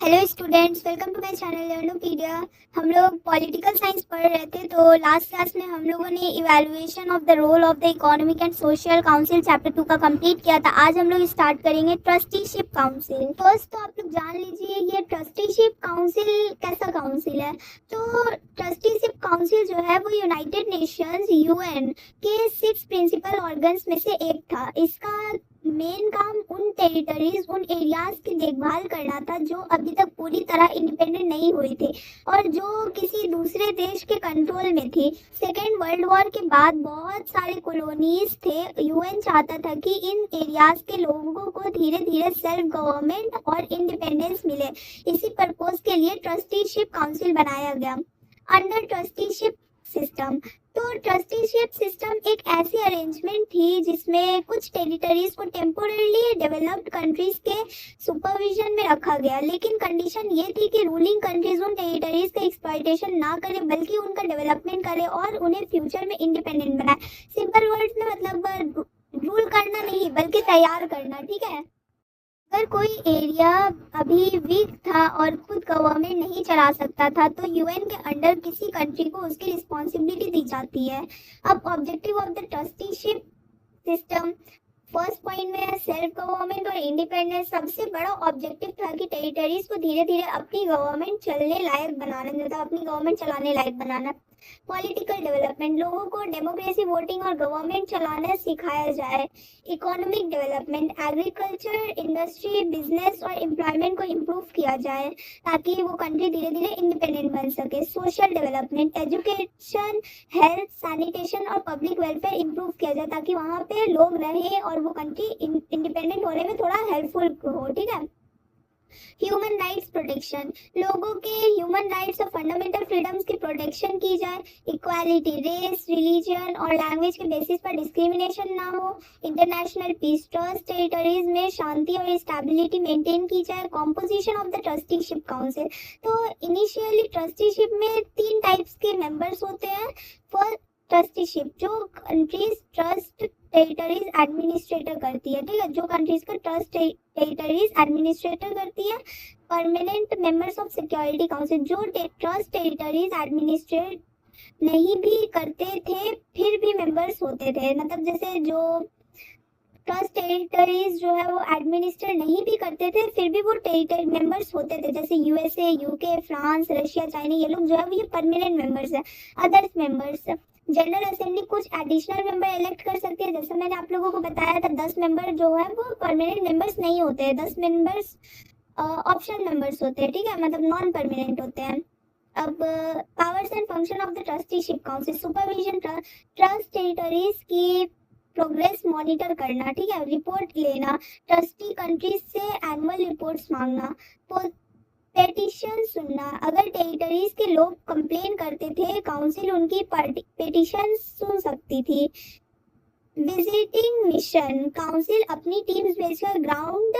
Hello students, welcome to my channel Learnopedia. हम लोग political science पढ़ रहे थे, तो लास्ट क्लास में हम लोगों ने evaluation of the role of the economic and social council chapter 2 का कंप्लीट किया था। आज हम लोग स्टार्ट करेंगे ट्रस्टीशिप काउंसिल। फर्स्ट तो आप लोग जान लीजिए ये ट्रस्टीशिप काउंसिल कैसा काउंसिल है। तो ट्रस्टीशिप काउंसिल जो है वो यूनाइटेड नेशंस यूएन के 6 प्रिंसिपल ऑर्गन्स में से एक था। इसका मेन काम उन टेरिटरीज, उन एरियाज की देखभाल करना था जो अभी तक पूरी तरह इंडिपेंडेंट नहीं हुई थी और जो किसी दूसरे देश के कंट्रोल में थी। सेकेंड वर्ल्ड वॉर के बाद बहुत सारे कॉलोनीज थे। यूएन चाहता था कि इन एरियाज के लोगों को धीरे धीरे सेल्फ गवर्नमेंट और इंडिपेंडेंस मिले। इसी पर्पज के लिए ट्रस्टीशिप काउंसिल बनाया गया अंडर ट्रस्टीशिप सिस्टम। तो ट्रस्टीशिप सिस्टम एक ऐसी अरेंजमेंट थी जिसमें कुछ टेरिटरीज को टेम्पोरली डेवलप्ड कंट्रीज के सुपरविजन में रखा गया, लेकिन कंडीशन ये थी कि रूलिंग कंट्रीज उन टेरिटरीज का एक्सप्लॉयटेशन ना करे बल्कि उनका डेवलपमेंट करे और उन्हें फ्यूचर में इंडिपेंडेंट बनाए। सिंपल वर्ड्स में मतलब रूल करना नहीं बल्कि तैयार करना, ठीक है। अगर कोई एरिया अभी वीक था और खुद गवर्नमेंट नहीं चला सकता था तो यूएन के अंडर किसी कंट्री को उसकी रिस्पॉन्सिबिलिटी दी जाती है। अब objective of the trusteeship system first point में है सेल्फ गवर्नमेंट और इंडिपेंडेंस। सबसे बड़ा ऑब्जेक्टिव था कि टेरिटरीज को धीरे धीरे अपनी गवर्नमेंट चलने लायक बनाना, मतलब अपनी गवर्नमेंट चलाने लायक बनाना। पॉलिटिकल डेवलपमेंट, लोगों को डेमोक्रेसी, वोटिंग और गवर्नमेंट चलाना सिखाया जाए। Economic development, agriculture, industry, business और एम्प्लॉयमेंट को इम्प्रूव किया जाए ताकि वो कंट्री धीरे धीरे इंडिपेंडेंट बन सके। Social development, education, health, sanitation और पब्लिक वेलफेयर इम्प्रूव किया जाए ताकि वहाँ पे लोग रहें और वो कंट्री इंडिपेंडेंट होने में थोड़ा हेल्पफुल हो, ठीक है। ह्यूमन राइट्स प्रोटेक्शन, लोगों के ह्यूमन राइट्स और फंडामेंटल फ्रीडम्स की प्रोटेक्शन की जाए। इक्वालिटी, रेस, रिलीजन और लैंग्वेज के बेसिस पर डिस्क्रिमिनेशन ना हो। इंटरनेशनल पीस, ट्रस्ट टेरिटरीज में शांति और स्टेबिलिटी मेंटेन की जाए। Composition of the trusteeship council, तो इनिशियली ट्रस्टीशिप में 3 टाइप्स के मेंबर्स होते हैं। फर्स्ट, ट्रस्टीशिप जो कंट्रीज ट्रस्ट टेरिटरीज एडमिनिस्ट्रेटर करती है, ठीक है, जो कंट्रीज का ट्रस्ट टेरिटरीज एडमिनिस्ट्रेटर करती है। Permanent members of security council, जो ट्रस्ट टेरिटरीज एडमिनिस्ट्रेट नहीं भी करते थे फिर भी मेंबर्स होते थे। मतलब जैसे जो ट्रस्ट टेरिटरीज जो है वो एडमिनिस्टर नहीं भी करते थे फिर भी वो टेरिटरी मेंबर्स होते थे, जैसे USA, UK, France, Russia, China, ये लोग जो है वो ये परमानेंट मेंबर्स है। अदर्स मेंबर्स, जनरल असेंबली कुछ एडिशनल मेंबर इलेक्ट कर सकती है। जैसे मैंने आप लोगों को बताया था 10 मेंबर जो है वो परमानेंट मेंबर्स नहीं होते हैं, 10 मेंबर्स ऑप्शनल मेंबर्स होते हैं, ठीक है, मतलब नॉन परमानेंट होते हैं। अब powers and function of the trusteeship council, supervision, trust territories की प्रोग्रेस मॉनिटर करना, ठीक है, रिपोर्ट लेना, ट्रस्टी कंट्रीज से एनुअल रिपोर्ट्स मांगना, पेटिशन सुनना। अगर टेरिटरीज के लोग कंप्लेन करते थे काउंसिल उनकी पेटिशन सुन सकती थी। विजिटिंग मिशन, काउंसिल अपनी टीम्स भेजकर ग्राउंड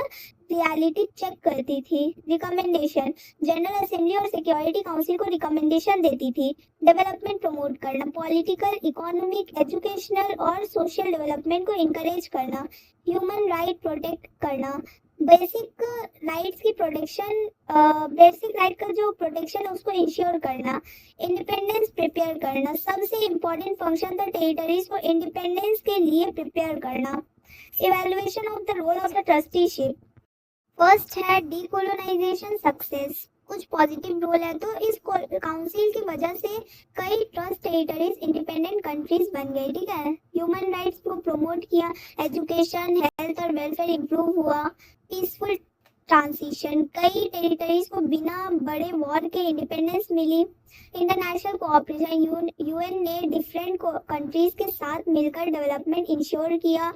रियलिटी चेक करती थी। रिकमेंडेशन, जनरल असेंबली और सिक्योरिटी काउंसिल को रिकमेंडेशन देती थी। डेवलपमेंट प्रमोट करना, पॉलिटिकल, इकोनॉमिक, एजुकेशनल और सोशल डेवलपमेंट को इंकरेज करना। ह्यूमन राइट प्रोटेक्ट करना, बेसिक राइट्स की प्रोटेक्शन, बेसिक राइट का जो प्रोटेक्शन है उसको इंश्योर करना। इंडिपेंडेंस प्रिपेयर करना, सबसे इम्पोर्टेंट फंक्शन था टेरिटरीज को इंडिपेंडेंस के लिए प्रिपेयर करना। Evaluation of the role of the trusteeship, first है डीकोलोनाइजेशन सक्सेस, कुछ पॉजिटिव रोल है। तो इस काउंसिल की वजह से कई ट्रस्ट टेरिटरीज इंडिपेंडेंट कंट्रीज बन गई, ठीक है। ह्यूमन राइट्स को प्रमोट किया, एजुकेशन, हेल्थ और वेलफेयर इंप्रूव हुआ। पीसफुल ट्रांजिशन, कई टेरिटरीज को बिना बड़े वॉर के इंडिपेंडेंस मिली। इंटरनेशनल कोऑपरेशन, यूएन ने डिफरेंट कंट्रीज के साथ मिलकर डेवलपमेंट इंश्योर किया।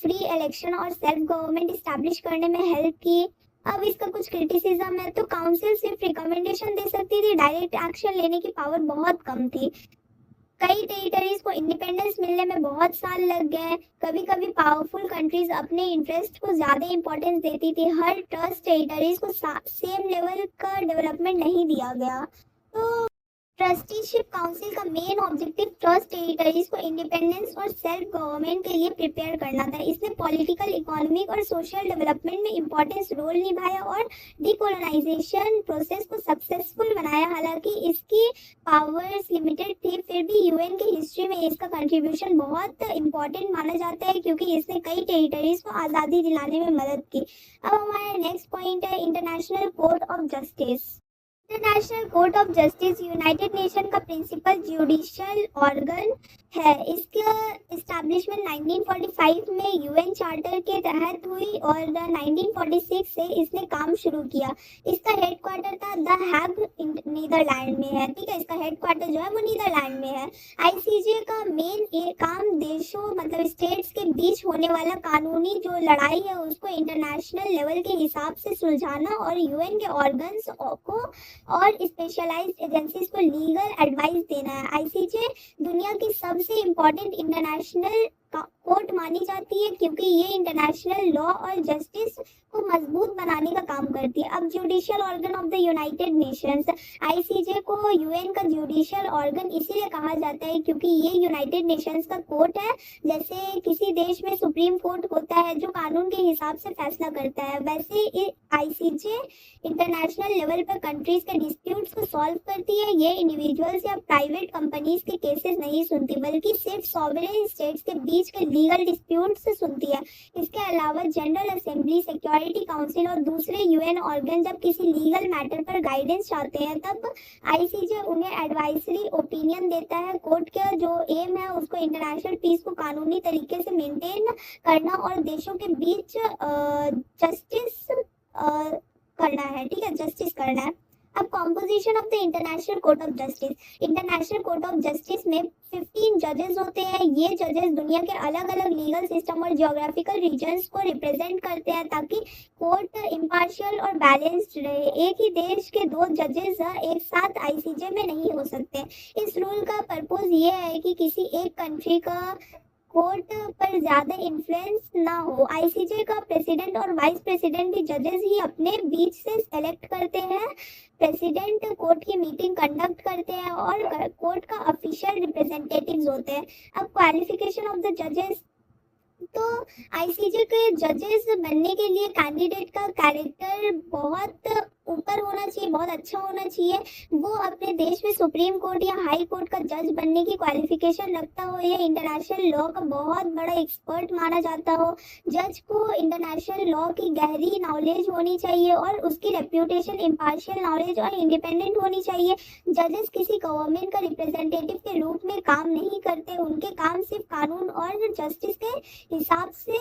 फ्री इलेक्शन और सेल्फ गवर्नमेंट इस्टेब्लिश करने में हेल्प की। अब इसका कुछ क्रिटिसिज्म है, तो काउंसिल सिर्फ रिकमेंडेशन दे सकती थी, डायरेक्ट एक्शन लेने की पावर बहुत कम थी। कई टेरिटरीज को इंडिपेंडेंस मिलने में बहुत साल लग गए। कभी कभी पावरफुल कंट्रीज अपने इंटरेस्ट को ज्यादा इंपॉर्टेंस देती थी। हर ट्रस्ट टेरिटरीज को सेम लेवल का डेवलपमेंट नहीं दिया गया। तो ट्रस्टीशिप काउंसिल का मेन ऑब्जेक्टिव ट्रस्ट टेरिटरीज को इंडिपेंडेंस और सेल्फ गवर्नमेंट के लिए प्रिपेयर करना था। इसने पॉलिटिकल, इकोनॉमिक और सोशल डेवलपमेंट में इंपॉर्टेंस रोल निभाया और डीकोलोनाइजेशन प्रोसेस को सक्सेसफुल बनाया। हालांकि इसकी पावर्स लिमिटेड थी, फिर भी यूएन की हिस्ट्री में इसका कंट्रीब्यूशन बहुत इंपॉर्टेंट माना जाता है क्योंकि इसने कई टेरिटरीज को आज़ादी दिलाने में मदद की। अब हमारा नेक्स्ट पॉइंट है international Court of justice. International Court of Justice United Nation का प्रिंसिपल जुडिशियल ऑर्गन है। इसका इस्टेब्लिशमेंट 1945 में यूएन चार्टर के तहत हुई और 1946 से इसने काम शुरू किया। इसका हेडक्वार्टर था द हैग नीदरलैंड में है। ठीक है, इसका हेडक्वार्टर जो है वो नीदरलैंड में है। आईसीजे का मेन काम देशों मतलब स्टेट्स के बीच होने वाला कानूनी जो लड़ाई है उसको इंटरनेशनल लेवल के हिसाब से सुलझाना और यूएन के ऑर्गन्स को और स्पेशलाइज्ड एजेंसीज को लीगल एडवाइस देना है। आईसीजे दुनिया की सबसे इम्पोर्टेंट इंटरनेशनल कोर्ट मानी जाती है क्योंकि ये इंटरनेशनल लॉ और जस्टिस को मजबूत बनाने का काम करती है। अब judicial organ of the United Nations, ICJ को यूएन का जुडिशियल ऑर्गन इसीलिए कहा जाता है क्योंकि ये यूनाइटेड नेशंस का कोर्ट है। जैसे किसी देश में सुप्रीम कोर्ट होता है जो कानून के हिसाब से फैसला करता है, वैसे आईसीजे इंटरनेशनल लेवल पर कंट्रीज के डिस्प्यूट्स को सॉल्व करती है। ये इंडिविजुअल्स या प्राइवेट कंपनीज के केसेस नहीं सुनती बल्कि सिर्फ सॉवरेन स्टेट्स के बीच के लीगल डिस्प्यूट्स सुनती है। इसके अलावा जनरल असेंबली, सिक्योरिटी काउंसिल और दूसरे यूएन ऑर्गन जब किसी लीगल मैटर पर गाइडेंस चाहते हैं तब आईसीजे उन्हें एडवाइजरी ओपिनियन देता है। कोर्ट का जो एम है उसको इंटरनेशनल पीस को कानूनी तरीके से मेंटेन करना और देशों के बीच जस्टिस करना है। ठीक है, जस्टिस करना है। अब composition of the International Court of justice, international Court of justice में 15 जजेस होते हैं। ये जजेस दुनिया के अलग अलग लीगल सिस्टम और जियोग्राफिकल रीजन्स को रिप्रेजेंट करते हैं ताकि कोर्ट इम्पार्शियल और बैलेंस्ड रहे। एक ही देश के 2 जजेस एक साथ आईसीजे में नहीं हो सकते। इस रूल का पर्पस ये है कि किसी एक कंट्री का कोर्ट पर ज्यादा इन्फ्लुएंस ना हो। आईसीजे का प्रेसिडेंट और वाइस प्रेसिडेंट भी जजेस ही अपने बीच से सेलेक्ट करते हैं। प्रेसिडेंट कोर्ट की मीटिंग कंडक्ट करते हैं और कोर्ट का ऑफिशियल रिप्रेजेंटेटिव्स होते हैं। अब क्वालिफिकेशन ऑफ द जजेस, तो आईसीजे के जजेस बनने के लिए कैंडिडेट का कैरेक्टर बहुत ऊपर होना चाहिए, बहुत अच्छा होना चाहिए। वो अपने देश में सुप्रीम कोर्ट या हाई कोर्ट का जज बनने की क्वालिफिकेशन रखता हो या इंटरनेशनल लॉ का बहुत बड़ा एक्सपर्ट माना जाता हो। जज को इंटरनेशनल लॉ की गहरी नॉलेज होनी चाहिए और उसकी रेप्यूटेशन इम्पार्शियल नॉलेज और इंडिपेंडेंट होनी चाहिए। जजेस किसी गवर्नमेंट का रिप्रेजेंटेटिव के रूप में काम नहीं करते, उनके काम सिर्फ कानून और जस्टिस के हिसाब से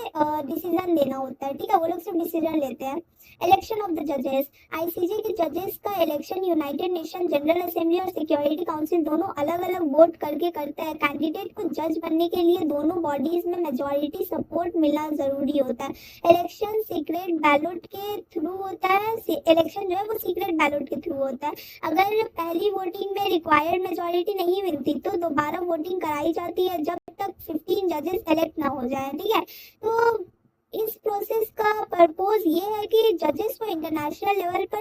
डिसीजन लेना होता है। ठीक है, वो लोग सिर्फ डिसीजन लेते हैं। इलेक्शन ऑफ द जजेस, आईसीजे के जजेस का election United Nation general assembly और सिक्योरिटी काउंसिल दोनों अलग अलग वोट करके करता है। कैंडिडेट को जज बनने के लिए दोनों बॉडीज में मेजॉरिटी सपोर्ट मिलना जरूरी होता है। इलेक्शन सीक्रेट बैलेट के थ्रू होता है। इलेक्शन जो है वो सीक्रेट बैलेट के थ्रू होता है। अगर पहली वोटिंग में रिक्वायर्ड मेजॉरिटी नहीं मिलती तो दोबारा वोटिंग कराई जाती है जब तक 15 जजेस सेलेक्ट ना हो जाए। ठीक है, तो इस प्रोसेस का पर्पस ये है कि जजेस को इंटरनेशनल लेवल पर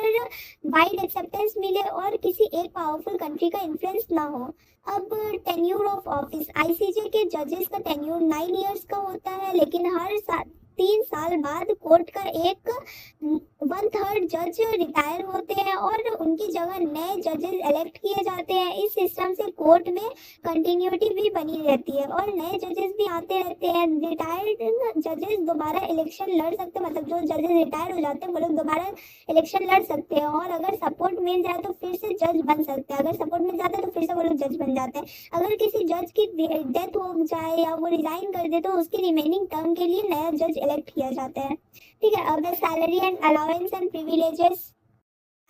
वाइड एक्सेप्टेंस मिले और किसी एक पावरफुल कंट्री का इन्फ्लुएंस ना हो। अब टेन्यूर ऑफ ऑफिस, आईसीजे के जजेस का टेन्यूर 9 इयर्स का होता है, लेकिन हर 3 साल बाद कोर्ट का 1/3 जज रिटायर होते हैं और उनकी जगह नए जजेस इलेक्ट किए जाते हैं। इस सिस्टम से कोर्ट में कंटिन्यूटी भी बनी रहती है और नए जजेस भी आते रहते हैं। रिटायर्ड जजेस दोबारा इलेक्शन लड़ सकते हैं, मतलब जो जजेस रिटायर हो जाते हैं वो लोग दोबारा इलेक्शन लड़ सकते हैं और अगर सपोर्ट मिल जाए तो फिर से जज बन सकते हैं। अगर सपोर्ट मिल जाता है तो फिर से वो लोग जज बन जाते हैं। अगर किसी जज की डेथ हो जाए या वो रिजाइन कर दे तो उसकी रिमेनिंग टर्म के लिए नया जज इलेक्ट किया जाता है। ठीक है, अब salary and allowance and privileges,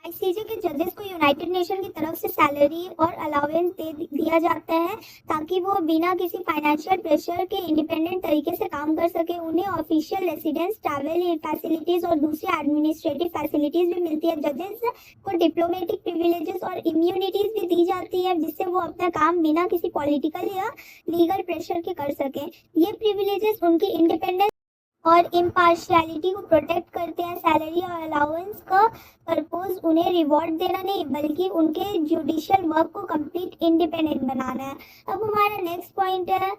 ICJ के जजेस को यूनाइटेड नेशन की तरफ से सैलरी और अलाउंस दिया जाता है ताकि वो बिना किसी फाइनेंशियल प्रेशर के इंडिपेंडेंट तरीके से काम कर सके। उन्हें ऑफिशियल रेसिडेंस, ट्रैवल फैसिलिटीज और दूसरी एडमिनिस्ट्रेटिव फैसिलिटीज भी मिलती है। जजेस को डिप्लोमेटिक प्रिविलेजेस और इम्यूनिटीज भी दी जाती है जिससे वो अपना काम बिना किसी पॉलिटिकल या लीगल प्रेशर के कर सके। ये प्रिविलेजेस उनकी इंडिपेंडेंस और इम्पार्शियलिटी को प्रोटेक्ट करते हैं। सैलरी और अलाउंस का पर्पस उन्हें रिवॉर्ड देना नहीं बल्कि उनके जुडिशियल वर्क को कंप्लीट इंडिपेंडेंट बनाना है। अब हमारा नेक्स्ट पॉइंट है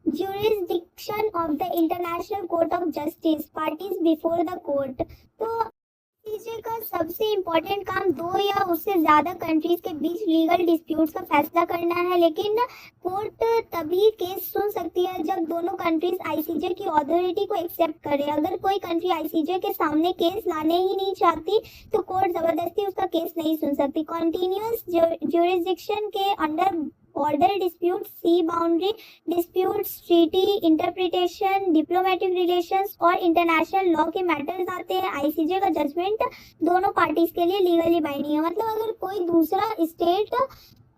jurisdiction of the International Court of Justice, parties before the court। तो आईसीजे का सबसे इम्पोर्टेंट काम दो या उससे ज्यादा कंट्रीज के बीच लीगल डिस्प्यूट्स का फैसला करना है, लेकिन कोर्ट तभी केस सुन सकती है जब दोनों कंट्रीज आईसीजे की अथॉरिटी को एक्सेप्ट करे। अगर कोई कंट्री आईसीजे के सामने केस लाने ही नहीं चाहती तो कोर्ट जबरदस्ती उसका केस नहीं सुन सकती। कॉन्टिन्यूअस ज्यूरिसडिक्शन के under border dispute, sea boundary disputes, treaty interpretation, diplomatic relations और इंटरनेशनल लॉ के मैटर्स आते हैं। आईसीजे का जजमेंट दोनों पार्टीज के लिए लीगली बाइंडिंग है। मतलब अगर कोई दूसरा स्टेट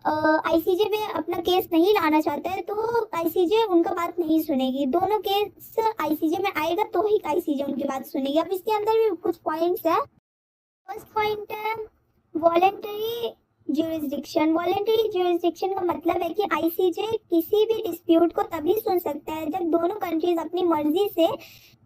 आईसीजे में अपना केस नहीं लाना चाहता है तो आईसीजे उनका बात नहीं सुनेगी। दोनों केस आईसीजे में आएगा तो ही आईसीजे उनकी बात सुनेगी। अब इसके अंदर भी कुछ पॉइंट्स है। फर्स्ट पॉइंट है वॉलेंटरी ज्यूरिसडिक्शन। वॉलेंटरी ज्यूरिसडिक्शन का मतलब है कि आईसीजे किसी भी डिस्प्यूट को तभी सुन सकता है जब दोनों कंट्रीज अपनी मर्जी से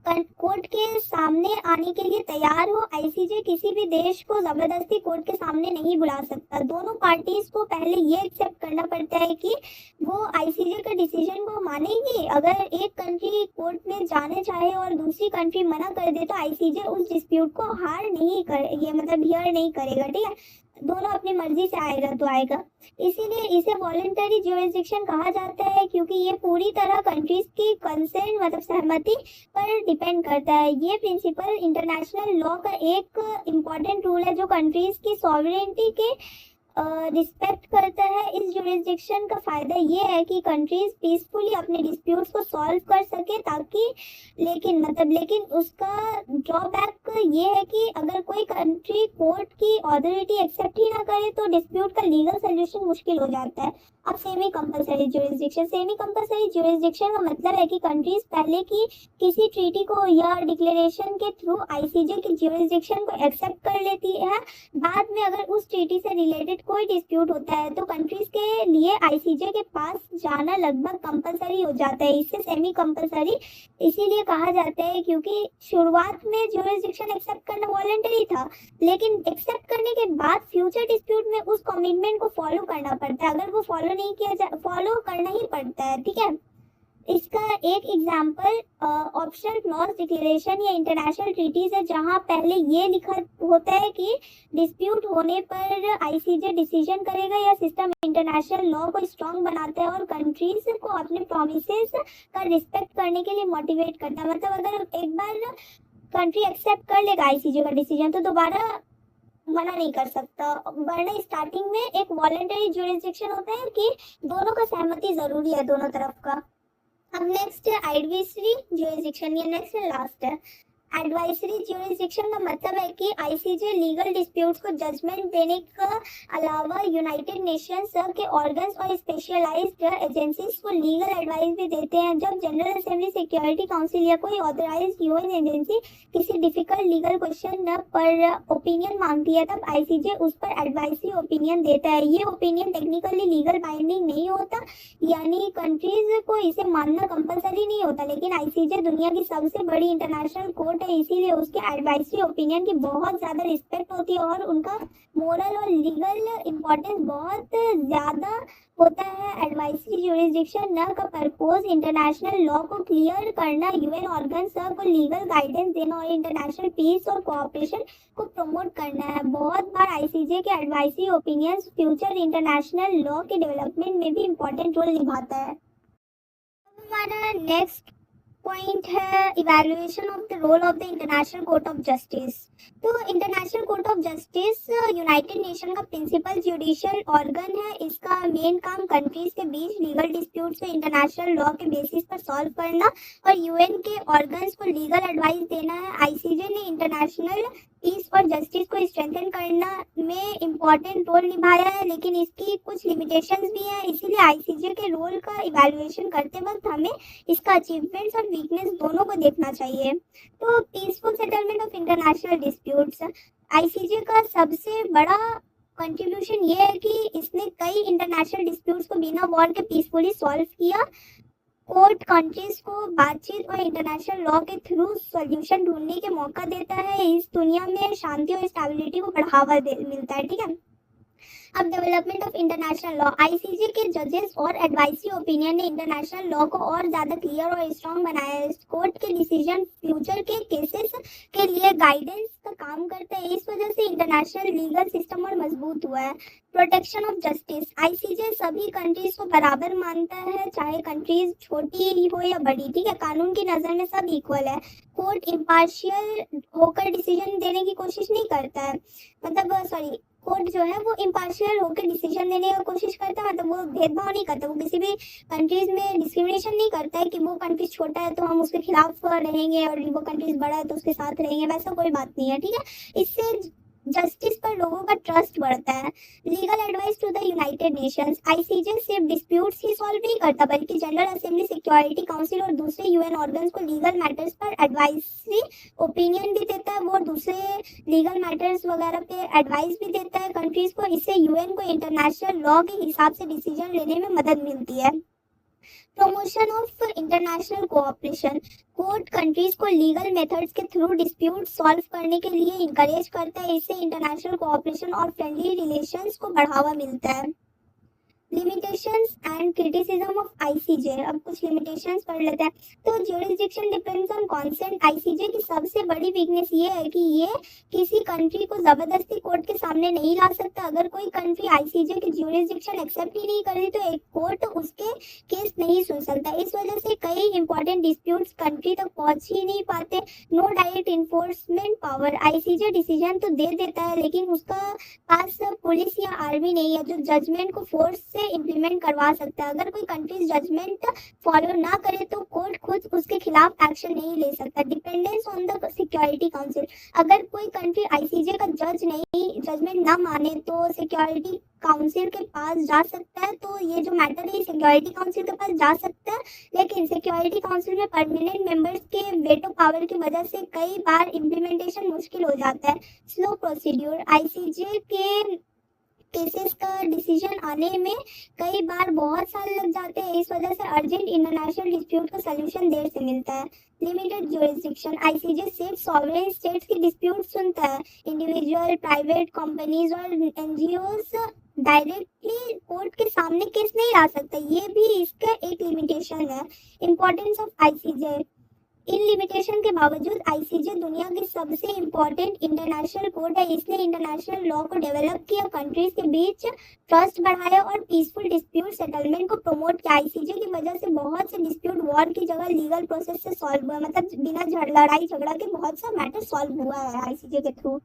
कोर्ट के सामने आने के लिए तैयार हो। आईसीजे किसी भी देश को जबरदस्ती कोर्ट के सामने नहीं बुला सकता। दोनों पार्टीज को पहले ये एक्सेप्ट करना पड़ता है कि वो आईसीजे के डिसीजन को मानेगी। अगर एक कंट्री कोर्ट में जाने चाहे और दूसरी कंट्री मना कर दे तो आईसीजे उस डिस्प्यूट को हियर नहीं करेगा। ठीक है, दोनों अपनी मर्जी से आएगा तो आएगा। इसीलिए इसे वॉलेंटरी ज्यूरिसडिक्शन कहा जाता है क्योंकि ये पूरी तरह कंट्रीज की कंसेंट मतलब सहमति पर डिपेंड करता है। ये प्रिंसिपल इंटरनेशनल लॉ का एक इम्पॉर्टेंट रूल है जो कंट्रीज की सॉवरेनिटी के रिस्पेक्ट करता है। इस ज्यूरिसडिक्शन का फायदा ये है कि कंट्रीज पीसफुली अपने डिस्प्यूट्स को सॉल्व कर सके लेकिन उसका ड्रॉबैक ये है कि अगर कोई कंट्री कोर्ट की अथॉरिटी एक्सेप्ट ही ना करे तो डिस्प्यूट का लीगल सोल्यूशन मुश्किल हो जाता है। अब सेमी कंपलसरी ज्यूरिसडिक्शन का मतलब है कि कंट्रीज पहले की किसी ट्रीटी को या डिक्लेरेशन के थ्रू आईसीजे की ज्यूरिसडिक्शन को एक्सेप्ट कर लेती है। बाद में अगर उस ट्रीटी से रिलेटेड कोई डिस्प्यूट होता है तो कंट्रीज के लिए आईसीजे के पास जाना लगभग कंपलसरी हो जाता है। इसे सेमी कंपलसरी इसीलिए कहा जाता है क्योंकि शुरुआत में ज्यूरिसडिक्शन एक्सेप्ट करना वॉलेंटरी था, लेकिन एक्सेप्ट करने के बाद फ्यूचर डिस्प्यूट में उस कमिटमेंट को फॉलो करना पड़ता है। अगर वो फॉलो करना ही पड़ता है। ठीक है, इसका एक एग्जांपल ऑप्शनल क्लॉज डिक्लेरेशन या इंटरनेशनल ट्रीटीज है जहां पहले ये लिखा होता है कि डिस्प्यूट होने पर आईसीजे डिसीजन करेगा। या सिस्टम इंटरनेशनल लॉ को स्ट्रांग बनाता है और कंट्रीज को अपने प्रॉमिसेस का रिस्पेक्ट करने के लिए मोटिवेट करता है। मतलब अगर एक बार कंट्री एक्सेप्ट कर लेगा आईसीजे का डिसीजन तो दोबारा मना नहीं कर सकता, वरना स्टार्टिंग में एक वॉलेंटरी ज्यूरिसडिक्शन होता है कि दोनों का सहमति जरूरी है दोनों तरफ का। अब नेक्स्ट है एडवाइजरी ज्यूरिसडिक्शन। ये नेक्स्ट है लास्ट है। एडवाइजरी ज्यूरिसडिक्शन का मतलब है कि आईसीजे लीगल डिस्प्यूट्स को जजमेंट देने के अलावा यूनाइटेड नेशंस के ऑर्गन्स और स्पेशलाइज्ड एजेंसीज को लीगल एडवाइस भी देते हैं। जब जनरल असेंबली, सिक्योरिटी काउंसिल या कोई ऑथराइज्ड यूएन एजेंसी किसी डिफिकल्ट लीगल क्वेश्चन पर ओपिनियन मांगती है तब आईसीजे उस पर एडवाइजरी ओपिनियन देता है। ये ओपिनियन टेक्निकली लीगल बाइंडिंग नहीं होता, यानी कंट्रीज को इसे मानना कंपलसरी नहीं होता, लेकिन आईसीजे दुनिया की सबसे बड़ी इंटरनेशनल कोर्ट है, इसीलिए उसके एडवाइजरी ओपिनियन की बहुत ज्यादा रिस्पेक्ट होती है और उनका मोरल और लीगल इम्पोर्टेंस बहुत ज्यादा होता है। एडवाइजरी ज्यूरिसडिक्शन न का पर्पस इंटरनेशनल लॉ को क्लियर करना, यूएन ऑर्गन्स को लीगल गाइडेंस देना और इंटरनेशनल पीस और कोऑपरेशन को प्रमोट करना है। बहुत बार आईसीजे के advisory opinions future international law के डेवलपमेंट में भी इम्पोर्टेंट रोल निभाता है। हमारा नेक्स्ट पॉइंट है evaluation of the role of the International Court of Justice. तो International Court of Justice United Nation का प्रिंसिपल जुडिशियल ऑर्गन है। इसका मेन काम कंट्रीज के बीच लीगल डिस्प्यूट्स को इंटरनेशनल लॉ के बेसिस पर सॉल्व करना और यूएन के ऑर्गन्स को लीगल एडवाइस देना है। आईसीजे ने इंटरनेशनल पीस और जस्टिस को स्ट्रेंथन करना में इम्पोर्टेंट रोल निभाया है, लेकिन इसकी कुछ लिमिटेशंस भी हैं। इसीलिए आईसीजे के रोल का इवैल्यूएशन करते वक्त हमें इसका अचीवमेंट्स और वीकनेस दोनों को देखना चाहिए। तो peaceful settlement of international disputes, ICJ का सबसे बड़ा कंट्रीब्यूशन ये है कि इसने कई इंटरनेशनल डिस्प्यूट्स को बिना वॉर के पीसफुली सॉल्व किया। कोर्ट कंट्रीज को बातचीत और इंटरनेशनल लॉ के थ्रू सॉल्यूशन ढूंढने के मौका देता है। इस दुनिया में शांति और स्टेबिलिटी को बढ़ावा मिलता है। ठीक है, अब development of international law, ICJ के जजेस और एडवाइजरी ओपिनियन ने इंटरनेशनल लॉ को और ज्यादा क्लियर और स्ट्रॉन्ग बनाया है। कोर्ट के डिसीजन फ्यूचर के केसेस के लिए गाइडेंस का काम करता है। इस वजह से इंटरनेशनल लीगल सिस्टम और मजबूत हुआ है। प्रोटेक्शन ऑफ जस्टिस, आईसीजे सभी कंट्रीज को बराबर मानता है, चाहे कंट्रीज छोटी हो या बड़ी। ठीक है, कानून की नजर में सब इक्वल है। कोर्ट इम्पार्शियल होकर डिसीजन देने की कोशिश नहीं करता है, कोर्ट जो है वो इम्पार्शियल होकर डिसीजन देने की कोशिश करता है, मतलब वो भेदभाव नहीं करता, वो किसी भी कंट्रीज में डिस्क्रिमिनेशन नहीं करता है कि वो कंट्रीज छोटा है तो हम उसके खिलाफ रहेंगे और वो कंट्रीज बड़ा है तो उसके साथ रहेंगे, वैसा कोई बात नहीं है। ठीक है, इससे जस्टिस पर लोगों का ट्रस्ट बढ़ता है। Legal advice to the United Nations, ICJ सिर्फ डिस्प्यूट्स ही सॉल्व नहीं करता बल्कि जनरल असेंबली, सिक्योरिटी काउंसिल और दूसरे यूएन ऑर्गन्स को लीगल मैटर्स पर एडवाइजरी ओपिनियन भी देता है। वो दूसरे लीगल मैटर्स वगैरह पे एडवाइस भी देता है कंट्रीज को। इससे यूएन को इंटरनेशनल लॉ के हिसाब से डिसीजन लेने में मदद मिलती है। Promotion of international cooperation, court countries को लीगल मेथड्स के थ्रू डिस्प्यूट सॉल्व करने के लिए इंकरेज करता है। इससे इंटरनेशनल कोऑपरेशन और फ्रेंडली रिलेशंस को बढ़ावा मिलता है। Limitations and criticism of ICJ, अब कुछ लिमिटेशंस पढ़ लेते हैं। तो jurisdiction depends on consent, ICJ की सबसे बड़ी वीकनेस ये है कि ये किसी कंट्री को जबरदस्ती कोर्ट के सामने नहीं ला सकता। अगर कोई कंट्री आईसीजे की ज्यूरिसडिक्शन एक्सेप्ट ही नहीं करती तो एक कोर्ट उसके केस नहीं सुन सकता। इस वजह से कई इंपॉर्टेंट डिस्प्यूट्स कंट्री तक पहुंच ही नहीं पाते। No direct enforcement power, ICJ decision तो दे देता है लेकिन उसका पास पुलिस या आर्मी नहीं है जो जजमेंट को फोर्स से इंप्लीमेंट करवा सकता है। अगर कोई कंट्री जजमेंट फॉलो ना करे तो कोर्ट खुद उसके खिलाफ एक्शन नहीं ले सकता। Dependence on the security council, अगर कोई कंट्री आईसीजे का जजमेंट ना माने तो सिक्योरिटी काउंसिल के पास जा सकता है। तो ये जो मैटर है सिक्योरिटी काउंसिल के पास जा सकता है, लेकिन सिक्योरिटी काउंसिल में परमानेंट मेंबर्स के वेटो पावर की वजह से कई बार इम्प्लीमेंटेशन मुश्किल हो जाता है। स्लो प्रोसीड्यूर, आईसीजे के केसेस का डिसीजन आने में कई बार बहुत साल लग जाते हैं। इस वजह से अर्जेंट इंटरनेशनल डिस्प्यूट का सलूशन देर से मिलता है। लिमिटेड ज्यूरिसडिक्शन, आईसीजे सिर्फ सॉवरेन स्टेट्स की डिस्प्यूट सुनता है। इंडिविजुअल, प्राइवेट कंपनीज और एनजीओज डायरेक्टली कोर्ट के सामने केस नहीं ला सकता, ये भी इसका एक लिमिटेशन है। Importance of ICJ, in limitation के बावजूद आईसीजे दुनिया की सबसे इम्पोर्टेंट इंटरनेशनल कोर्ट है। इसने इंटरनेशनल लॉ को डेवलप किया, कंट्रीज के बीच ट्रस्ट बढ़ाया और पीसफुल डिस्प्यूट सेटलमेंट को प्रमोट किया। आईसीजे की वजह से बहुत से डिस्प्यूट वॉर की जगह लीगल प्रोसेस से सॉल्व हुआ, मतलब बिना लड़ाई झगड़ा के बहुत सा मैटर सॉल्व हुआ है आईसीजे के थ्रू।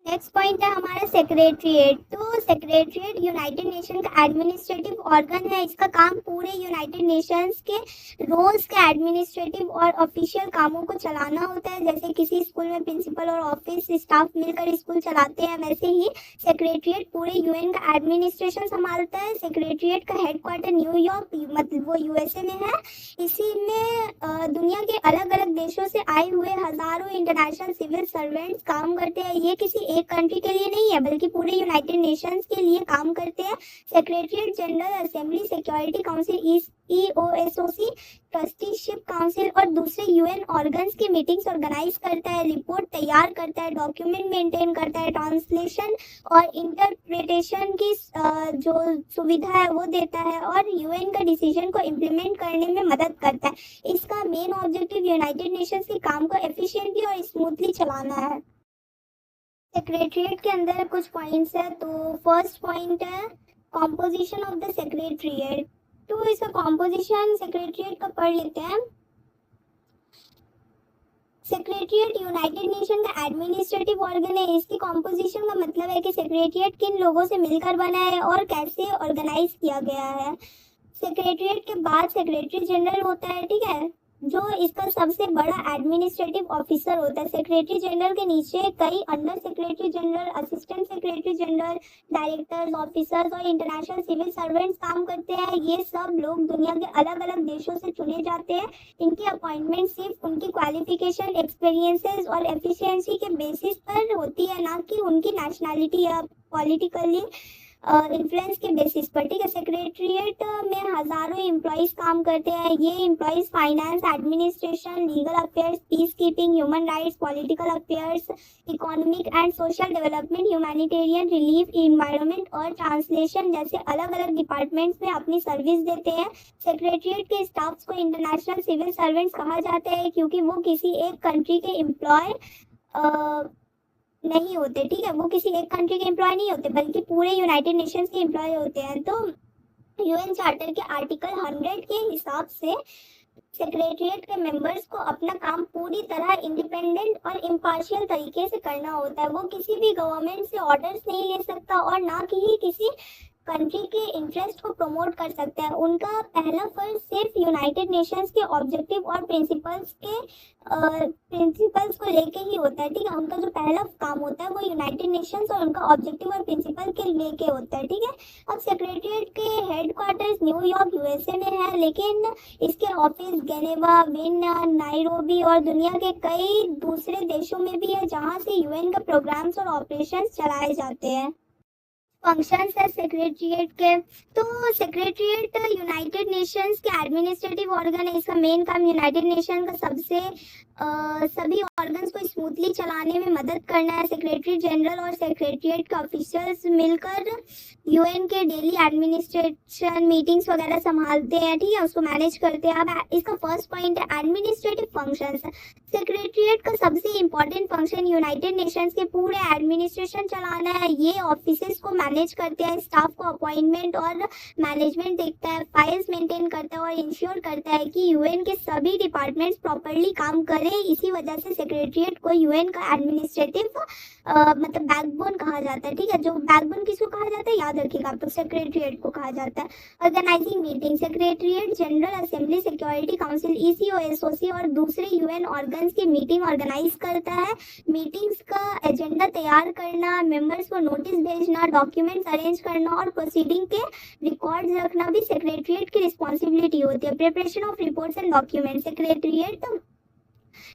नेक्स्ट पॉइंट है हमारा सेक्रेटरीट। तो सेक्रेटरीट यूनाइटेड नेशन का एडमिनिस्ट्रेटिव ऑर्गन है। इसका काम पूरे यूनाइटेड नेशंस के रोल्स के एडमिनिस्ट्रेटिव और ऑफिशियल कामों को चलाना होता है। जैसे किसी स्कूल में प्रिंसिपल और ऑफिस स्टाफ मिलकर स्कूल चलाते हैं, वैसे ही सेक्रेटरीट पूरे यूएन का एडमिनिस्ट्रेशन संभालता है। सेक्रेटरीट का हेडक्वार्टर न्यूयॉर्क, मतलब वो यूएसए में है। इसी में दुनिया के अलग अलग देशों से आए हुए हजारों इंटरनेशनल सिविल सर्वेंट्स काम करते हैं। ये किसी एक कंट्री के लिए नहीं है बल्कि पूरे यूनाइटेड नेशंस के लिए काम करते हैं। Secretariat general assembly, security Council, EOSOC, Trusteeship Council और दूसरे यूएन ऑर्गन्स की मीटिंग्स ऑर्गेनाइज करता है, रिपोर्ट तैयार करता है, डॉक्यूमेंट मेंटेन करता है, ट्रांसलेशन और इंटरप्रिटेशन की जो सुविधा है वो देता है और यूएन का डिसीजन को इम्प्लीमेंट करने में मदद करता है। इसका मेन ऑब्जेक्टिव यूनाइटेड नेशंस के काम को एफिशिएंटली और स्मूथली चलाना है। सेक्रेटरीट के अंदर कुछ पॉइंट्स है। तो फर्स्ट पॉइंट है कॉम्पोजिशन ऑफ द सेक्रेटरीट। तो इसका कॉम्पोजिशन सेक्रेटरीट का पढ़ लेते हैं। सेक्रेटरीट यूनाइटेड नेशन का एडमिनिस्ट्रेटिव ऑर्गन है। इसकी कॉम्पोजिशन का मतलब है कि सेक्रेटरीट किन लोगों से मिलकर बना है और कैसे ऑर्गेनाइज किया गया है। सेक्रेटरीट के बाद सेक्रेटरी जनरल होता है, ठीक है, जो इसका सबसे बड़ा एडमिनिस्ट्रेटिव ऑफिसर होता है। सेक्रेटरी जनरल के नीचे कई under secretary general, assistant secretary general, directors, officers और इंटरनेशनल सिविल सर्वेंट्स काम करते हैं। ये सब लोग दुनिया के अलग अलग देशों से चुने जाते हैं। इनकी अपॉइंटमेंट सिर्फ उनकी क्वालिफिकेशन, एक्सपीरियंसेस और एफिशिएंसी के बेसिस पर होती है, ना कि उनकी नेशनैलिटी या पॉलिटिकली इन्फ्लुएंस के बेसिस पर, ठीक है। सेक्रेटरीट में हजारों एम्प्लॉयज काम करते हैं। ये employees finance, administration, legal affairs, peace keeping, human rights, political affairs, economic and social development, humanitarian relief, environment और ट्रांसलेशन जैसे अलग अलग डिपार्टमेंट्स में अपनी सर्विस देते हैं। सेक्रेटरीट के स्टाफ्स को इंटरनेशनल सिविल सर्वेंट्स कहा जाता है क्योंकि वो किसी एक कंट्री के एम्प्लॉय नहीं होते, ठीक है। वो किसी एक कंट्री के एम्प्लॉय नहीं होते बल्कि पूरे यूनाइटेड नेशंस के एम्प्लॉय होते हैं। तो यूएन चार्टर के आर्टिकल 100 के हिसाब से सेक्रेटरीट के मेंबर्स को अपना काम पूरी तरह इंडिपेंडेंट और इम्पार्शियल तरीके से करना होता है। वो किसी भी गवर्नमेंट से ऑर्डर्स नहीं ले सकता और ना ही किसी कंट्री के इंटरेस्ट को प्रमोट कर सकता है। उनका पहला फर्ज सिर्फ यूनाइटेड नेशंस के ऑब्जेक्टिव और प्रिंसिपल्स को लेके ही होता है, ठीक है। उनका जो पहला काम होता है वो यूनाइटेड नेशंस और उनका ऑब्जेक्टिव और प्रिंसिपल के लेके होता है, ठीक है। अब सेक्रेटरीट के हेडक्वार्टर्स न्यूयॉर्क यूएसए में है, लेकिन इसके ऑफिस जेनेवा, वियना, नाइरोबी और दुनिया के कई दूसरे देशों में भी है जहाँ से यूएन के प्रोग्राम्स और ऑपरेशंस चलाए जाते हैं। फंक्शंस है सेक्रेटरीट के। तो सेक्रेटरीट यूनाइटेड नेशंस के एडमिनिस्ट्रेटिव ऑर्गन है। इसका मेन काम यूनाइटेड नेशन का सभी ऑर्गन्स को स्मूथली चलाने में मदद करना है। सेक्रेटरी जनरल और सेक्रेटरीट के ऑफिसर्स मिलकर यूएन के डेली एडमिनिस्ट्रेशन मीटिंग्स वगैरह संभालते हैं, ठीक है, उसको मैनेज करते हैं। अब इसका फर्स्ट पॉइंट है एडमिनिस्ट्रेटिव फंक्शंस। सेक्रेटरीट का सबसे इम्पोर्टेंट फंक्शन यूनाइटेड नेशंस के पूरे एडमिनिस्ट्रेशन चलाना है। ये ऑफिसेस को मैनेज करते हैं, स्टाफ को अपॉइंटमेंट और मैनेजमेंट देखता है, फाइल्स मेंटेन करता है और इंश्योर करता है कि यूएन के सभी डिपार्टमेंट्स प्रॉपर्ली काम करें। इसी वजह से सेक्रेटरीट को यूएन का एडमिनिस्ट्रेटिव मतलब बैकबोन कहा जाता है, ठीक है। जो बैकबोन किसको कहा जाता है याद रखिएगा आप, तो सेक्रेटरीट को कहा जाता है। Organizing meeting, secretariat general assembly, security council, ECOSOC और दूसरे यूएन ऑर्गन्स की मीटिंग ऑर्गेनाइज करता है। मीटिंग्स का एजेंडा तैयार करना, मेंबर्स को नोटिस भेजना, डॉक्यूमेंट्स अरेंज करना और प्रोसीडिंग के रिकॉर्ड्स रखना भी सेक्रेटरीट की रिस्पॉन्सिबिलिटी होती है। Preparation of reports and document, secretariat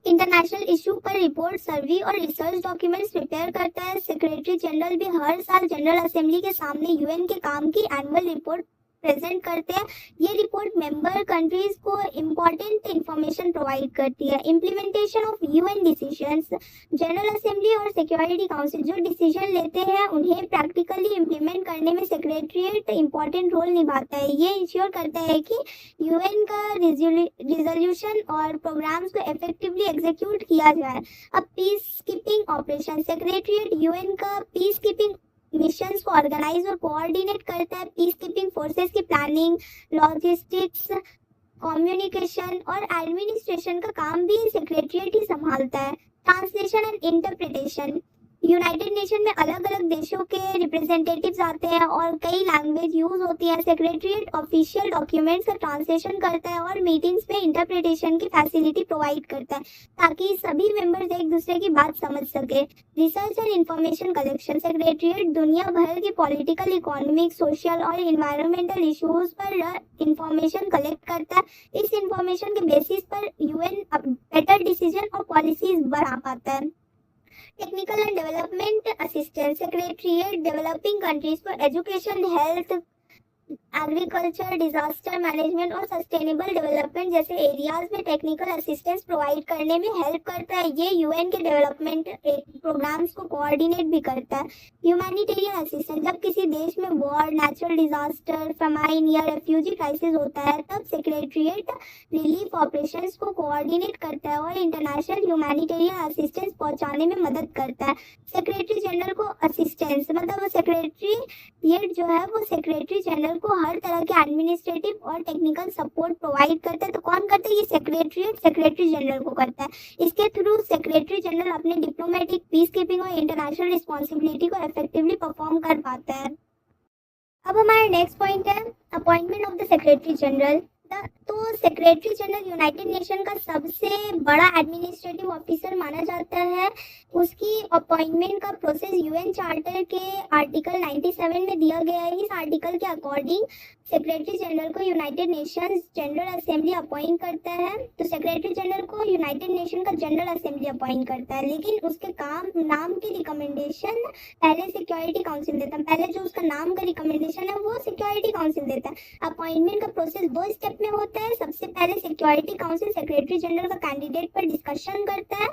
international issue पर रिपोर्ट, सर्वे और रिसर्च डॉक्यूमेंट्स प्रिपेयर करता है। सेक्रेटरी जनरल भी हर साल जनरल असेंबली के सामने यूएन के काम की एनुअल रिपोर्ट प्रेजेंट करते हैं। ये रिपोर्ट मेंबर कंट्रीज को इम्पोर्टेंट इंफॉर्मेशन प्रोवाइड करती है। Implementation of UN decisions, general assembly और सिक्योरिटी काउंसिल जो डिसीजन लेते हैं उन्हें प्रैक्टिकली इम्प्लीमेंट करने में सेक्रेटरीट इंपॉर्टेंट रोल निभाता है। ये इंश्योर करता है कि यूएन का रिजोल्यूशन और प्रोग्राम्स को इफेक्टिवली एग्जीक्यूट किया जाए। अब peace keeping operation, secretariat UN का पीस कीपिंग मिशंस को ऑर्गेनाइज और कोऑर्डिनेट करता है। पीस कीपिंग फोर्सेस की प्लानिंग, लॉजिस्टिक्स, कम्युनिकेशन और एडमिनिस्ट्रेशन का काम भी सेक्रेटरीट ही संभालता है। Translation and interpretation, United nation में अलग अलग देशों के रिप्रेजेंटेटिव्स आते हैं और कई लैंग्वेज यूज होती है। सेक्रेटरीट ऑफिशियल डॉक्यूमेंट्स का ट्रांसलेशन करता है और मीटिंग्स में इंटरप्रिटेशन की फैसिलिटी प्रोवाइड करता है ताकि सभी मेंबर्स एक दूसरे की बात समझ सके। Research and information collection, secretariat दुनिया भर की पॉलिटिकल, इकोनॉमिक, सोशल और इन्वायरमेंटल इश्यूज पर इंफॉर्मेशन कलेक्ट करता है। इस इंफॉर्मेशन के बेसिस पर यूएन बेटर डिसीजन और पॉलिसीज बना पाता है। Technical and development assistance, secretariat developing countries को education, health, agriculture, disaster management और सस्टेनेबल डेवलपमेंट जैसे एरियाज में टेक्निकल असिस्टेंस प्रोवाइड करने में हेल्प करता है। ये यूएन के डेवलपमेंट प्रोग्राम्स को कोऑर्डिनेट भी करता है। ह्यूमैनिटेरियन असिस्टेंस, जब किसी देश में वॉर, नेचुरल डिजास्टर, फेमाइन या रेफ्यूजी क्राइसिस होता है तब सेक्रेटरीट रिलीफ ऑपरेशंस को कोऑर्डिनेट करता है और इंटरनेशनल ह्यूमैनिटेरियन असिस्टेंस पहुंचाने में मदद करता है। सेक्रेटरी जनरल को असिस्टेंस मतलब सेक्रेटरीट जो है वो सेक्रेटरी जनरल को हर तरह के एडमिनिस्ट्रेटिव और टेक्निकल सपोर्ट प्रोवाइड करता है। तो कौन करता है? ये सेक्रेटरी जनरल को करता है। इसके थ्रू सेक्रेटरी जनरल अपने डिप्लोमेटिक, पीस कीपिंग और इंटरनेशनल रिस्पॉन्सिबिलिटी को इफेक्टिवली परफॉर्म कर पाता है। अब हमारा नेक्स्ट पॉइंट है appointment of the secretary general. तो सेक्रेटरी जनरल यूनाइटेड नेशन का सबसे बड़ा एडमिनिस्ट्रेटिव ऑफिसर माना जाता है। उसकी अपॉइंटमेंट का प्रोसेस यूएन चार्टर के आर्टिकल 97 में दिया गया है। इस आर्टिकल के अकॉर्डिंग सेक्रेटरी जनरल को United Nations general assembly appoint करता है। तो सेक्रेटरी जनरल को यूनाइटेड नेशन का जनरल असेंबली अपॉइंट करता है, लेकिन उसके काम नाम की रिकमेंडेशन पहले सिक्योरिटी काउंसिल देता है। पहले जो उसका नाम का रिकमेंडेशन है वो सिक्योरिटी काउंसिल देता है। अपॉइंटमेंट का प्रोसेस 2 स्टेप में होता है। सबसे पहले सिक्योरिटी काउंसिल सेक्रेटरी जनरल का कैंडिडेट पर डिस्कशन करता है।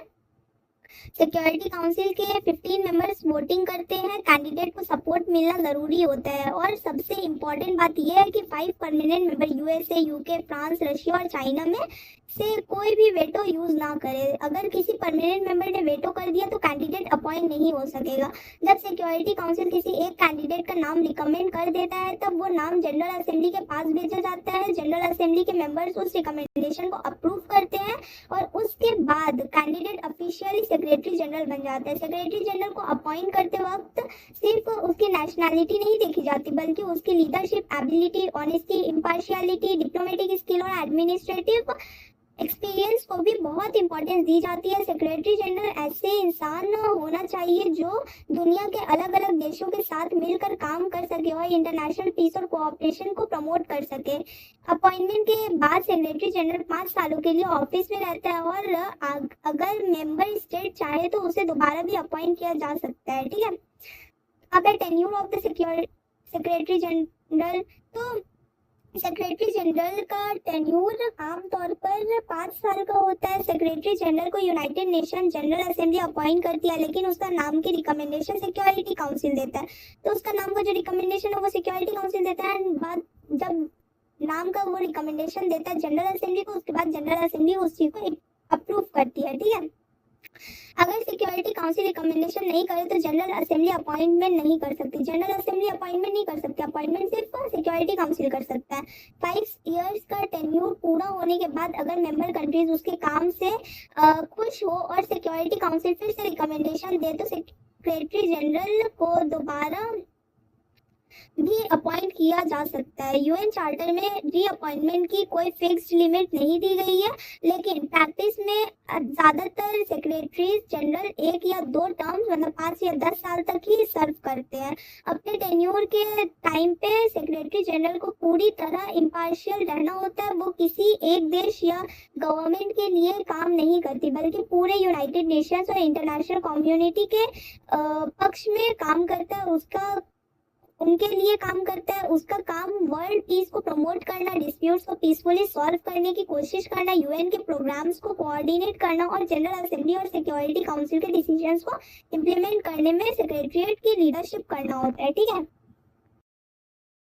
सिक्योरिटी काउंसिल के 15 मेंबर्स वोटिंग करते हैं। कैंडिडेट को सपोर्ट मिलना जरूरी होता है, और सबसे इम्पोर्टेंट बात यह है कि 5 permanent member USA, UK, France, Russia और चाइना में से कोई भी वेटो यूज ना करे। अगर किसी परमानेंट मेंबर ने वेटो कर दिया तो कैंडिडेट अपॉइंट नहीं हो सकेगा। जब सिक्योरिटी काउंसिल किसी एक कैंडिडेट का नाम रिकमेंड कर देता है तब वो नाम जनरल असेंबली के पास भेजा जाता है। जनरल असेंबली के मेंबर्स उस रिकमेंडेशन को अप्रूव करते हैं और उसके बाद कैंडिडेट ऑफिशियली सेक्रेटरी जनरल बन जाता है। सेक्रेटरी जनरल को अपॉइंट करते वक्त सिर्फ उसकी नेशनैलिटी नहीं देखी जाती, बल्कि उसकी leadership ability, honesty, impartiality, diplomatic skill और एडमिनिस्ट्रेटिव एक्सपीरियंस को भी बहुत इंपॉर्टेंस दी जाती है। सेक्रेटरी जनरल ऐसे इंसान होना चाहिए जो दुनिया के अलग अलग देशों के साथ मिलकर काम कर सके और इंटरनेशनल पीस और कोऑपरेशन को प्रमोट कर सके। अपॉइंटमेंट के बाद सेक्रेटरी जनरल 5 सालों के लिए ऑफिस में रहता है, और अगर मेंबर स्टेट चाहे तो उसे दोबारा भी अपॉइंट किया जा सकता है। ठीक है, अब है tenure of the secretary general. तो सेक्रेटरी जनरल का टेन्यूर आमतौर पर 5 साल का होता है। सेक्रेटरी जनरल को United Nation general assembly appoint करती है, लेकिन उसका नाम की रिकमेंडेशन सिक्योरिटी काउंसिल देता है। तो उसका नाम का जो रिकमेंडेशन है वो सिक्योरिटी काउंसिल देता है। बाद जब नाम का वो रिकमेंडेशन देता है जनरल असेंबली को, उसके बाद जनरल असेंबली उस चीज को अप्रूव करती है। ठीक है, अगर सिक्योरिटी काउंसिल रिकमेंडेशन नहीं करे तो जनरल असेंबली अपॉइंटमेंट नहीं कर सकती। जनरल असेंबली अपॉइंटमेंट नहीं कर सकती, अपॉइंटमेंट सिर्फ सिक्योरिटी काउंसिल कर सकता है। 5 इयर्स का टेन्यूर पूरा होने के बाद अगर मेंबर कंट्रीज उसके काम से खुश हो और सिक्योरिटी काउंसिल फिर से रिकमेंडेशन दे तो सेक्रेटरी जनरल को दोबारा भी अपॉइंट किया जा सकता है। यूएन चार्टर में रीअपॉइंटमेंट की कोई फिक्स्ड लिमिट नहीं दी गई है, लेकिन प्रैक्टिस में ज्यादातर सेक्रेटरी जनरल 1 या 2 टर्म्स मतलब 5 या 10 साल तक ही सर्व करते हैं। अपने टेन्योर के टाइम पे सेक्रेटरी जनरल को पूरी तरह इम्पार्शियल रहना होता है। वो किसी एक देश या गवर्नमेंट के लिए काम नहीं करती, बल्कि पूरे यूनाइटेड नेशंस और इंटरनेशनल कम्युनिटी के पक्ष में काम करता है। उनके लिए काम करता है। उसका काम वर्ल्ड पीस को प्रमोट करना, डिस्प्यूट्स को पीसफुली सॉल्व करने की कोशिश करना, यूएन के प्रोग्राम्स को कोऑर्डिनेट करना और जनरल असेंबली और सिक्योरिटी काउंसिल के डिसीजंस को इम्प्लीमेंट करने में सेक्रेटरीट की लीडरशिप करना होता है। ठीक है,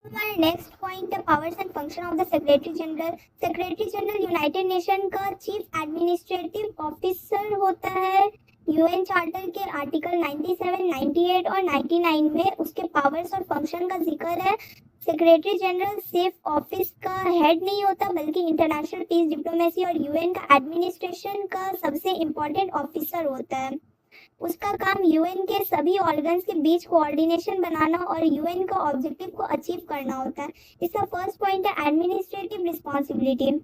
हमारा नेक्स्ट पॉइंट है powers and function of the secretary general. Secretary general United Nation का चीफ एडमिनिस्ट्रेटिव ऑफिसर होता है। यूएन चार्टर के आर्टिकल 97, 98 और 99 में उसके पावर्स और फंक्शन का जिक्र है। सेक्रेटरी जनरल सिर्फ ऑफिस का हेड नहीं होता, बल्कि इंटरनेशनल पीस, डिप्लोमेसी और यूएन का एडमिनिस्ट्रेशन का सबसे इम्पोर्टेंट ऑफिसर होता है। उसका काम यूएन के सभी ऑर्गन्स के बीच कोऑर्डिनेशन बनाना और यूएन का ऑब्जेक्टिव को अचीव करना होता है। इसका फर्स्ट पॉइंट है एडमिनिस्ट्रेटिव रिस्पॉन्सिबिलिटी।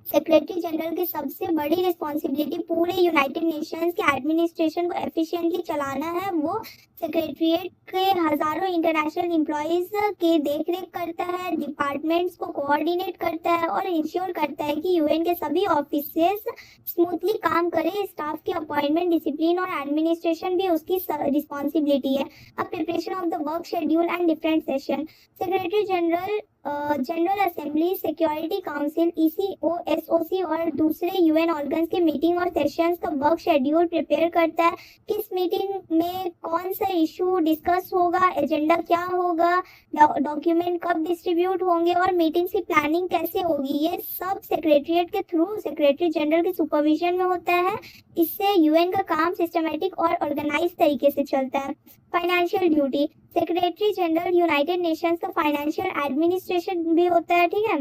सेक्रेटरी जनरल की सबसे बड़ी रिस्पॉन्सिबिलिटी पूरे यूनाइटेड नेशंस के एडमिनिस्ट्रेशन को एफिशिएंटली चलाना है। वो सेक्रेटरीट के हजारों इंटरनेशनल एम्प्लॉयज की देखरेख करता है, डिपार्टमेंट्स को कोऑर्डिनेट करता है और इंश्योर करता है कि यूएन के सभी ऑफिसेस स्मूथली काम करें। स्टाफ के अपॉइंटमेंट, डिसिप्लिन और एडमिनिस्ट्रेशन भी उसकी रिस्पॉन्सिबिलिटी है। अब preparation of the work schedule and different session. Secretary general general assembly, security council, ECOSOC और दूसरे यूएन ऑर्गन्स के मीटिंग और सेशंस का वर्क शेड्यूल प्रिपेयर करता है। किस मीटिंग में कौन सा इशू डिस्कस होगा, एजेंडा क्या होगा, डॉक्यूमेंट कब डिस्ट्रीब्यूट होंगे और मीटिंग्स की प्लानिंग कैसे होगी, ये सब सेक्रेटरीट के थ्रू सेक्रेटरी जनरल के सुपरविजन में होता है। इससे यूएन का काम सिस्टमेटिक और ऑर्गेनाइज तरीके से चलता है। Financial duty. Secretary general United Nations का फाइनेंशियल एडमिनिस्ट्रेशन भी होता है। ठीक है,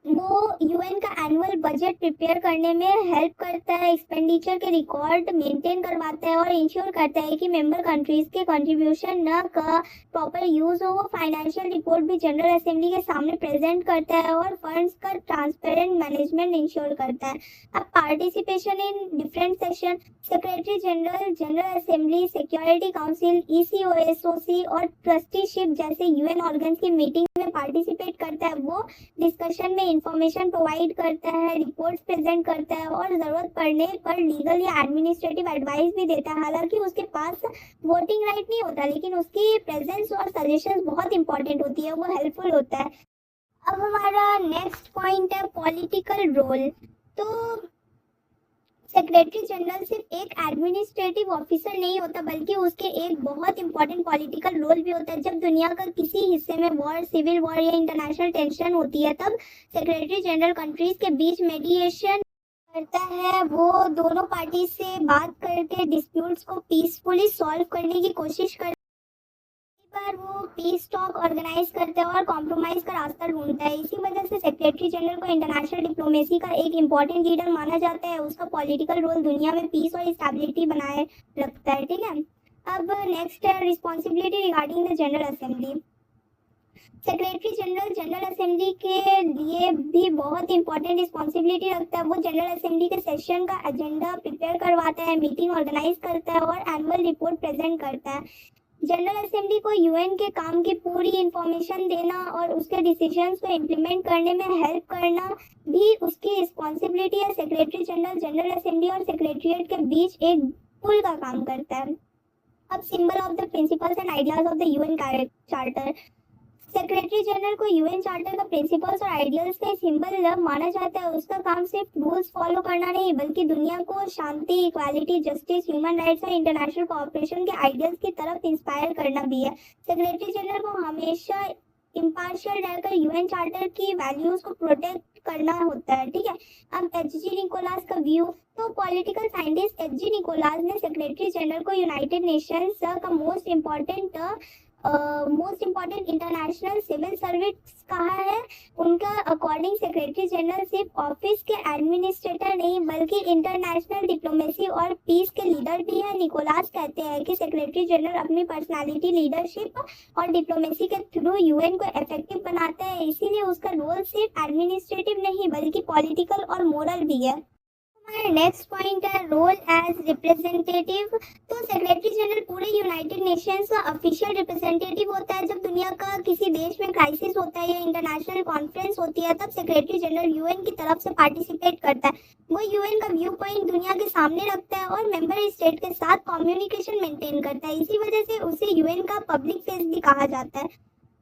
वो यूएन का एनुअल बजट प्रिपेयर करने में हेल्प करता है, एक्सपेंडिचर के रिकॉर्ड मेंटेन करवाता है और इंश्योर करता है कि मेंबर कंट्रीज के कंट्रीब्यूशन न का प्रॉपर यूज हो। वो फाइनेंशियल रिपोर्ट भी जनरल असेंबली के सामने प्रेजेंट करता है और फंड्स का ट्रांसपेरेंट मैनेजमेंट इंश्योर करता है। अब participation in different session, secretary general, general assembly, security council, ECOSOC और ट्रस्टीशिप जैसे यूएन ऑर्गन्स की मीटिंग में पार्टिसिपेट करता है। वो डिस्कशन में इंफॉर्मेशन प्रोवाइड करता है, रिपोर्ट्स प्रेजेंट करता है और जरूरत पड़ने पर लीगल या एडमिनिस्ट्रेटिव एडवाइस भी देता है। हालांकि उसके पास वोटिंग राइट नहीं होता, लेकिन उसकी प्रेजेंस और सजेशंस बहुत इंपॉर्टेंट होती है, वो हेल्पफुल होता है। अब हमारा नेक्स्ट पॉइंट है पॉलिटिकल रोल। तो सेक्रेटरी जनरल सिर्फ एक एडमिनिस्ट्रेटिव ऑफिसर नहीं होता, बल्कि उसके एक बहुत इंपॉर्टेंट पॉलिटिकल रोल भी होता है। जब दुनिया का किसी हिस्से में वॉर, सिविल वॉर या इंटरनेशनल टेंशन होती है, तब सेक्रेटरी जनरल कंट्रीज के बीच मेडिएशन करता है। वो दोनों पार्टी से बात करके डिस्प्यूट्स को पीसफुली सॉल्व करने की कोशिश करता है। बार वो पीस टॉक ऑर्गेनाइज करता है और कॉम्प्रोमाइज का रास्ता ढूंढता है। इसी वजह से सेक्रेटरी जनरल को इंटरनेशनल डिप्लोमेसी का एक इम्पॉर्टेंट लीडर माना जाता है। उसका पॉलिटिकल रोल दुनिया में पीस और स्टेबिलिटी बनाए रखता है। ठीक है, अब नेक्स्ट है responsibility regarding the general assembly. Secretary general general assembly के लिए भी बहुत इंपॉर्टेंट रिस्पॉन्सिबिलिटी रखता है। वो जनरल असेंबली के सेशन का एजेंडा प्रिपेयर करवाता है, मीटिंग ऑर्गेनाइज करता है और एनुअल रिपोर्ट प्रेजेंट करता है। जनरल असेंबली को यूएन के काम की पूरी इंफॉर्मेशन देना और उसके डिसीजंस को इम्प्लीमेंट करने में हेल्प करना भी उसकी रिस्पॉन्सिबिलिटी है। सेक्रेटरी जनरल जनरल असेंबली और सेक्रेटरीट के बीच एक पुल का काम करता है। अब symbol of the principles and ideas of the UN charter. Secretary general को यूएन चार्टर का प्रिंसिपल्स और आइडियल्स का सिंबल माना जाता है। उसका काम सिर्फ रूल्स फॉलो करना नहीं, बल्कि दुनिया को शांति, इक्वालिटी, जस्टिस, ह्यूमन राइट्स और इंटरनेशनल कोऑपरेशन के आइडियल्स की तरफ इंस्पायर करना भी है। सेक्रेटरी जनरल को हमेशा इम्पार्शियल रहकर यूएन चार्टर की वैल्यूज को प्रोटेक्ट करना होता है। ठीक है, अब एच.जी. निकोलास का व्यू। तो पॉलिटिकल साइंटिस्ट एच.जी. निकोलास ने सेक्रेटरी जनरल को यूनाइटेड नेशंस का most important international civil service कहा है। उनका अकॉर्डिंग सेक्रेटरी जनरल सिर्फ ऑफिस के एडमिनिस्ट्रेटर नहीं, बल्कि इंटरनेशनल डिप्लोमेसी और पीस के लीडर भी है। निकोलास कहते हैं कि सेक्रेटरी जनरल अपनी पर्सनालिटी, लीडरशिप और डिप्लोमेसी के थ्रू यूएन को इफेक्टिव बनाता है। इसीलिए उसका रोल सिर्फ एडमिनिस्ट्रेटिव नहीं, बल्कि पॉलिटिकल और मोरल भी है। हमारा नेक्स्ट पॉइंट है रोल एज रिप्रेजेंटेटिव। तो सेक्रेटरी जनरल पूरे यूनाइटेड नेशंस का ऑफिशियल रिप्रेजेंटेटिव होता है। जब दुनिया का किसी देश में क्राइसिस होता है या इंटरनेशनल कॉन्फ्रेंस होती है, तब सेक्रेटरी जनरल यूएन की तरफ से पार्टिसिपेट करता है। वो यूएन का व्यू पॉइंट दुनिया के सामने रखता है और मेंबर स्टेट के साथ कम्युनिकेशन मेंटेन करता है। इसी वजह से उसे यूएन का पब्लिक फेस भी कहा जाता है।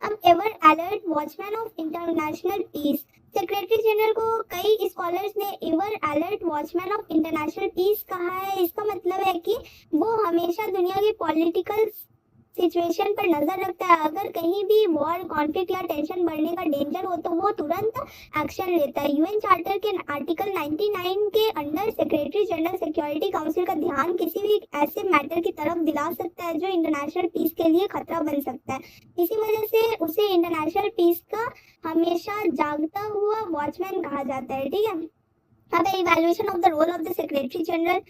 अब ever alert watchman of international peace. Secretary general को कई स्कॉलर्स ने ever alert watchman of international peace कहा है। इसका मतलब है कि वो हमेशा दुनिया की पॉलिटिकल सिचुएशन पर नजर रखता है। अगर कहीं भी वॉर, कॉन्फ्लिक्ट या टेंशन बढ़ने का डेंजर हो तो वो तुरंत एक्शन लेता है। यूएन चार्टर के आर्टिकल 99 के under secretary general security council का ध्यान किसी भी ऐसे मैटर की तरफ दिला सकता है जो इंटरनेशनल पीस के लिए खतरा बन सकता है। इसी वजह से उसे इंटरनेशनल पीस का हमेशा जागता हुआ वॉचमैन कहा जाता है। ठीक है, अब evaluation of the role of the secretary general.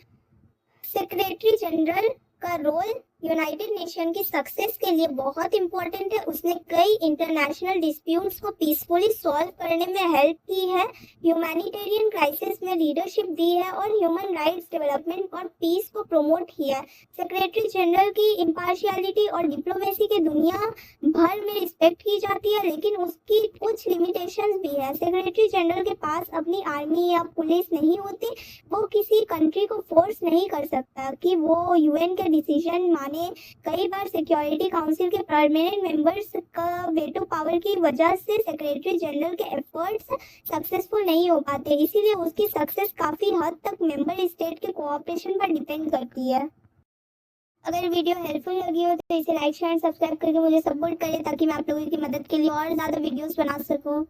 Secretary general का रोल यूनाइटेड नेशन की सक्सेस के लिए बहुत इंपॉर्टेंट है। उसने कई इंटरनेशनल डिस्प्यूट्स को पीसफुली सॉल्व करने में हेल्प की है, ह्यूमैनिटेरियन क्राइसिस में लीडरशिप दी है और ह्यूमन राइट्स, डेवलपमेंट और पीस को प्रमोट किया है। सेक्रेटरी जनरल की इम्पार्शियलिटी और डिप्लोमेसी की दुनिया भर में रिस्पेक्ट की जाती है, लेकिन उसकी कुछ लिमिटेशंस भी है। सेक्रेटरी जनरल के पास अपनी आर्मी या पुलिस नहीं होती। वो किसी कंट्री को फोर्स नहीं कर सकता कि वो यूएन के डिसीजन माने। कई बार सिक्योरिटी काउंसिल के परमानेंट मेंबर्स का वेटो पावर की वजह से सेक्रेटरी जनरल के एफर्ट्स सक्सेसफुल नहीं हो पाते। इसीलिए उसकी सक्सेस काफी हद तक मेंबर स्टेट के कोऑपरेशन पर डिपेंड करती है। अगर वीडियो हेल्पफुल लगी हो तो इसे लाइक, शेयर, सब्सक्राइब करके मुझे सपोर्ट करें, ताकि मैं आप लोगों की मदद के लिए और ज़्यादा वीडियोस बना सकूं।